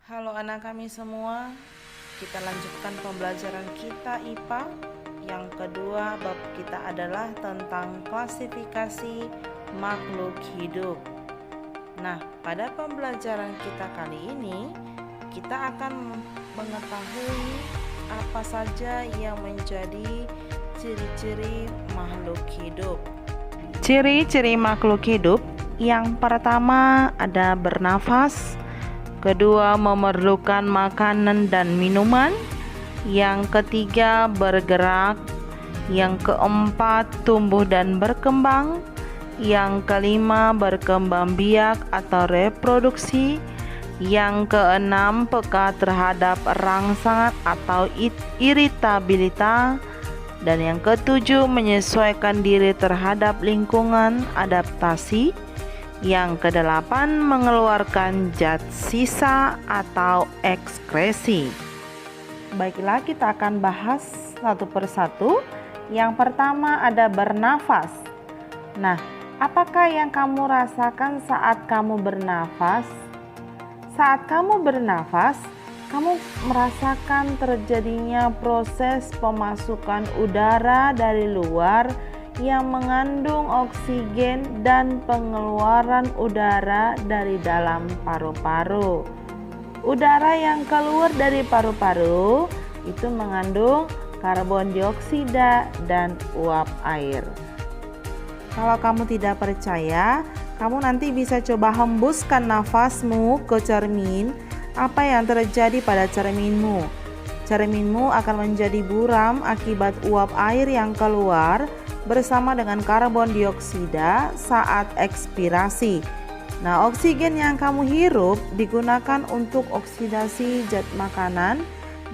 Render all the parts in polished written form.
Halo anak kami semua, kita lanjutkan pembelajaran kita IPA. Yang kedua, bab kita adalah tentang klasifikasi makhluk hidup. Nah, pada pembelajaran kita kali ini, kita akan mengetahui apa saja yang menjadi ciri-ciri makhluk hidup. Ciri-ciri makhluk hidup yang pertama ada bernafas, kedua memerlukan makanan dan minuman, yang ketiga bergerak, yang keempat tumbuh dan berkembang, yang kelima berkembang biak atau reproduksi, yang keenam peka terhadap rangsangan atau iritabilitas, dan yang ketujuh menyesuaikan diri terhadap lingkungan adaptasi. Yang kedelapan mengeluarkan zat sisa atau ekskresi. Baiklah, kita akan bahas satu persatu. Yang pertama ada bernafas. Nah, apakah yang kamu rasakan saat kamu bernafas? Saat kamu bernafas, kamu merasakan terjadinya proses pemasukan udara dari luar yang mengandung oksigen dan pengeluaran udara dari dalam paru-paru. Udara yang keluar dari paru-paru itu mengandung karbon dioksida dan uap air. Kalau kamu tidak percaya, kamu nanti bisa coba hembuskan nafasmu ke cermin. Apa yang terjadi pada cerminmu? Cerminmu akan menjadi buram akibat uap air yang keluar bersama dengan karbon dioksida saat ekspirasi. Nah, oksigen yang kamu hirup digunakan untuk oksidasi zat makanan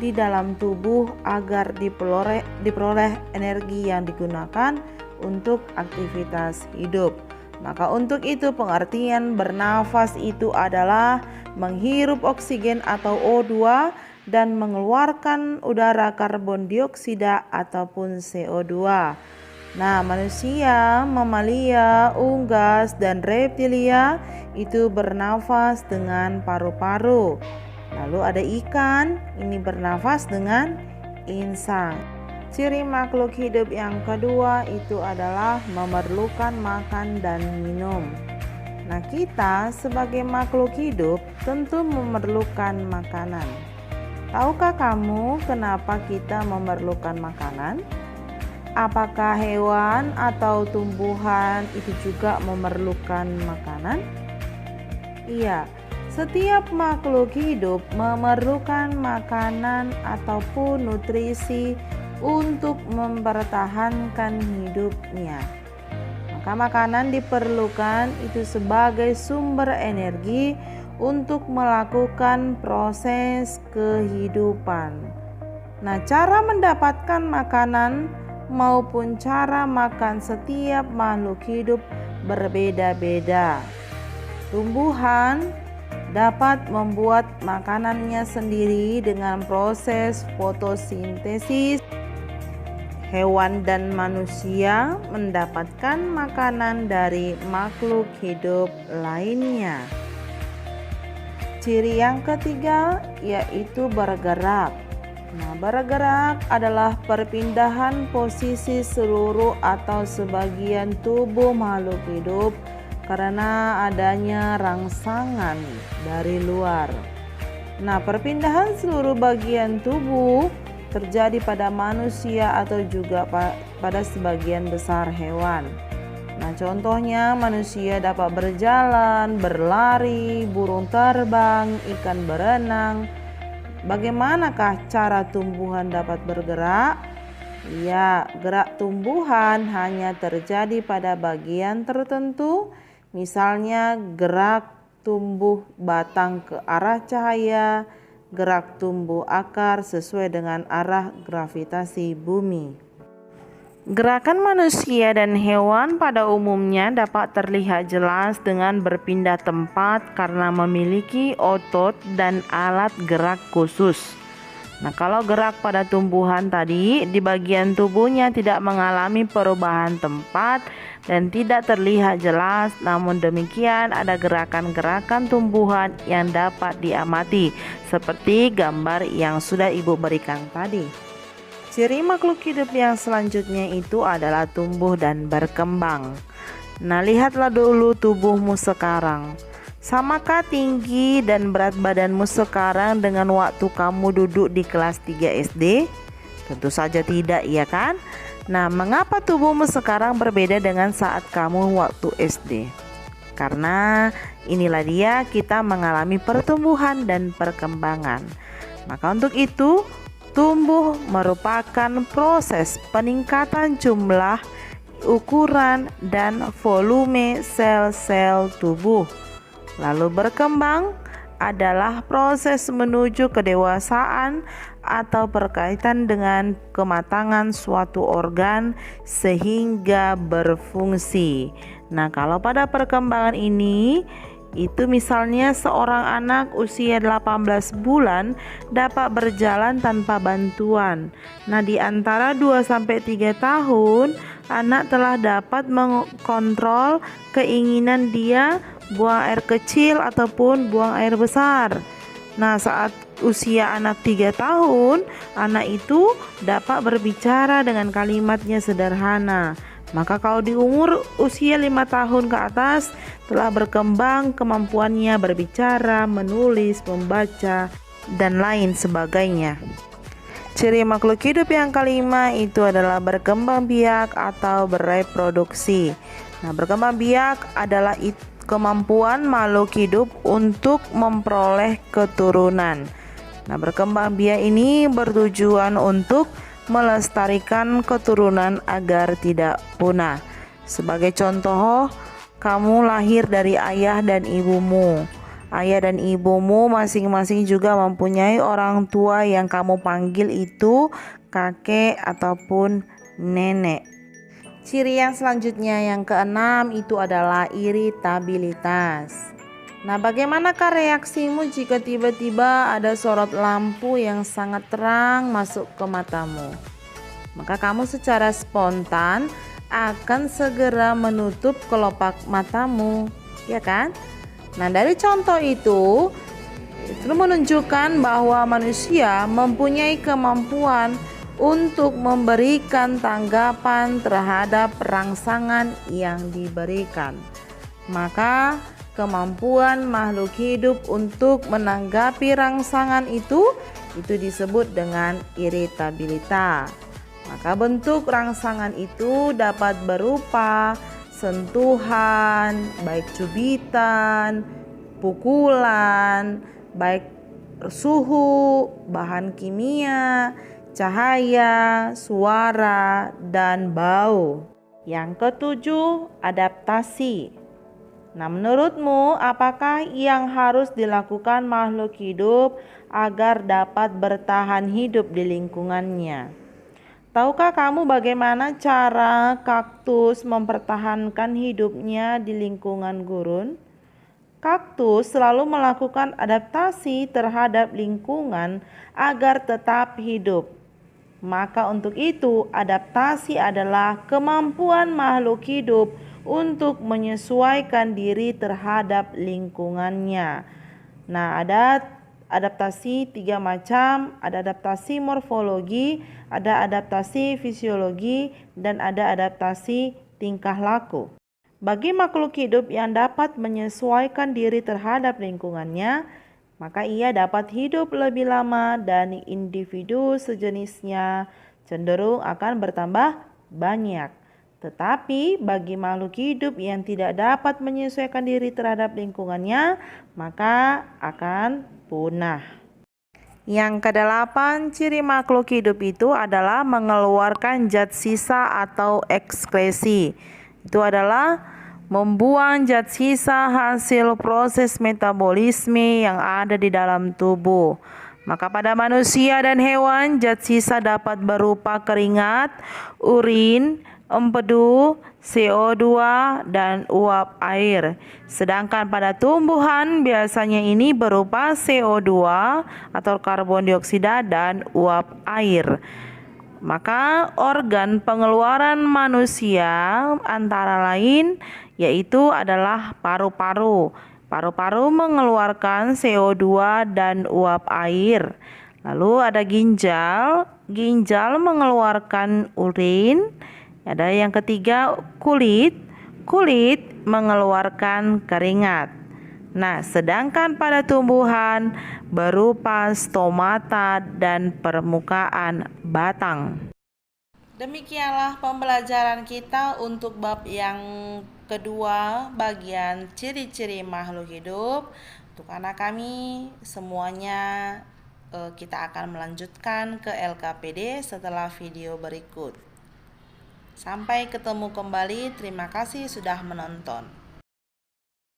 di dalam tubuh agar diperoleh energi yang digunakan untuk aktivitas hidup. Maka untuk itu pengertian bernafas itu adalah menghirup oksigen atau O2 dan mengeluarkan udara karbon dioksida ataupun CO2. Nah, manusia, mamalia, unggas, dan reptilia itu bernafas dengan paru-paru. Lalu ada ikan, ini bernafas dengan insang. Ciri makhluk hidup yang kedua itu adalah memerlukan makan dan minum. Nah, kita sebagai makhluk hidup tentu memerlukan makanan. Tahukah kamu kenapa kita memerlukan makanan? Apakah hewan atau tumbuhan itu juga memerlukan makanan? Iya, setiap makhluk hidup memerlukan makanan ataupun nutrisi untuk mempertahankan hidupnya. Maka makanan diperlukan itu sebagai sumber energi untuk melakukan proses kehidupan. Nah, cara mendapatkan makanan maupun cara makan setiap makhluk hidup berbeda-beda. Tumbuhan dapat membuat makanannya sendiri dengan proses fotosintesis. Hewan dan manusia mendapatkan makanan dari makhluk hidup lainnya. Ciri yang ketiga yaitu bergerak. Nah, bergerak adalah perpindahan posisi seluruh atau sebagian tubuh makhluk hidup karena adanya rangsangan dari luar. Nah, perpindahan seluruh bagian tubuh terjadi pada manusia atau juga pada sebagian besar hewan. Nah, contohnya manusia dapat berjalan, berlari, burung terbang, ikan berenang. Bagaimanakah cara tumbuhan dapat bergerak? Ya, gerak tumbuhan hanya terjadi pada bagian tertentu, misalnya gerak tumbuh batang ke arah cahaya, gerak tumbuh akar sesuai dengan arah gravitasi bumi. Gerakan manusia dan hewan pada umumnya dapat terlihat jelas dengan berpindah tempat karena memiliki otot dan alat gerak khusus. Nah, kalau gerak pada tumbuhan tadi di bagian tubuhnya tidak mengalami perubahan tempat, dan tidak terlihat jelas. Namun demikian, ada gerakan-gerakan tumbuhan yang dapat diamati, seperti gambar yang sudah Ibu berikan tadi. Ciri makhluk hidup yang selanjutnya itu adalah tumbuh dan berkembang. Nah, lihatlah dulu tubuhmu sekarang. Samakah tinggi dan berat badanmu sekarang dengan waktu kamu duduk di kelas 3 SD? Tentu saja tidak, ya kan? Nah, mengapa tubuhmu sekarang berbeda dengan saat kamu waktu SD? Karena inilah dia, kita mengalami pertumbuhan dan perkembangan. Maka untuk itu, tumbuh merupakan proses peningkatan jumlah, ukuran, dan volume sel-sel tubuh. Lalu berkembang adalah proses menuju kedewasaan atau berkaitan dengan kematangan suatu organ sehingga berfungsi. Nah, kalau pada perkembangan ini, itu misalnya seorang anak usia 18 bulan dapat berjalan tanpa bantuan. Nah, di antara 2-3 tahun, anak telah dapat mengontrol keinginan dia buang air kecil ataupun buang air besar. Nah, saat usia anak 3 tahun, anak itu dapat berbicara dengan kalimatnya sederhana. Maka kalau di umur usia 5 tahun ke atas, telah berkembang kemampuannya berbicara, menulis, membaca, dan lain sebagainya. Ciri makhluk hidup yang kelima itu adalah berkembang biak atau bereproduksi. Nah, berkembang biak adalah kemampuan makhluk hidup untuk memperoleh keturunan. Nah, berkembang biak ini bertujuan untuk melestarikan keturunan agar tidak punah. Sebagai contoh, kamu lahir dari ayah dan ibumu. Ayah dan ibumu masing-masing juga mempunyai orang tua yang kamu panggil itu kakek ataupun nenek. Ciri yang selanjutnya yang keenam itu adalah iritabilitas. Nah, bagaimanakah reaksimu jika tiba-tiba ada sorot lampu yang sangat terang masuk ke matamu? Maka kamu secara spontan akan segera menutup kelopak matamu, ya kan? Nah, dari contoh itu menunjukkan bahwa manusia mempunyai kemampuan untuk memberikan tanggapan terhadap rangsangan yang diberikan. Maka kemampuan makhluk hidup untuk menanggapi rangsangan itu disebut dengan iritabilitas. Maka bentuk rangsangan itu dapat berupa sentuhan, baik cubitan, pukulan, baik suhu, bahan kimia, cahaya, suara, dan bau. Yang ketujuh, adaptasi. Nah, menurutmu apakah yang harus dilakukan makhluk hidup agar dapat bertahan hidup di lingkungannya? Tahukah kamu bagaimana cara kaktus mempertahankan hidupnya di lingkungan gurun? Kaktus selalu melakukan adaptasi terhadap lingkungan agar tetap hidup. Maka untuk itu, adaptasi adalah kemampuan makhluk hidup untuk menyesuaikan diri terhadap lingkungannya. Nah, ada adaptasi 3 macam, ada adaptasi morfologi, ada adaptasi fisiologi, dan ada adaptasi tingkah laku. Bagi makhluk hidup yang dapat menyesuaikan diri terhadap lingkungannya, maka ia dapat hidup lebih lama dan individu sejenisnya cenderung akan bertambah banyak. Tetapi bagi makhluk hidup yang tidak dapat menyesuaikan diri terhadap lingkungannya, maka akan punah. Yang kedelapan, ciri makhluk hidup itu adalah mengeluarkan zat sisa atau ekskresi. Itu adalah membuang zat sisa hasil proses metabolisme yang ada di dalam tubuh. Maka pada manusia dan hewan, zat sisa dapat berupa keringat, urin, empedu, CO2, dan uap air. Sedangkan pada tumbuhan biasanya ini berupa CO2 atau karbon dioksida dan uap air. Maka organ pengeluaran manusia antara lain yaitu adalah paru-paru. Paru-paru mengeluarkan CO2 dan uap air. Lalu ada ginjal. Ginjal mengeluarkan urin. Ada yang ketiga kulit. Kulit mengeluarkan keringat. Nah, sedangkan pada tumbuhan berupa stomata dan permukaan batang. Demikianlah pembelajaran kita untuk bab yang kedua, bagian ciri-ciri makhluk hidup. Untuk anak kami semuanya kita akan melanjutkan ke LKPD setelah video berikut. Sampai ketemu kembali. Terima kasih sudah menonton.